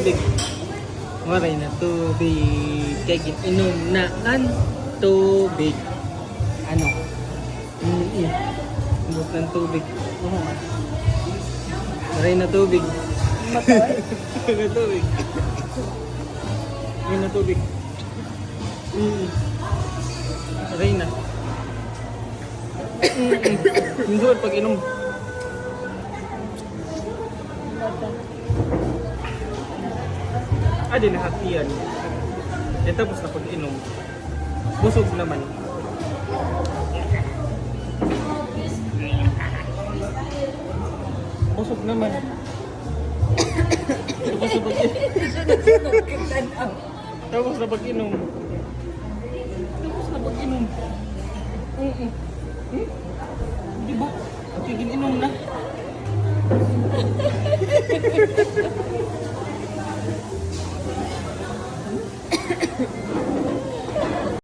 tubig. Maray na tubig. Kaya inom na ang tubig. Ano? Inom ng tubig. Maray na tubig. Maray na tubig. Maray na tubig. Maray na. Hindi pag inom. Di nahatian. E tapos na pag-inom. Busog naman. Busog naman. Tapos na pag-inom. Tapos na pag-inom. Di ba? Tigil-inom na.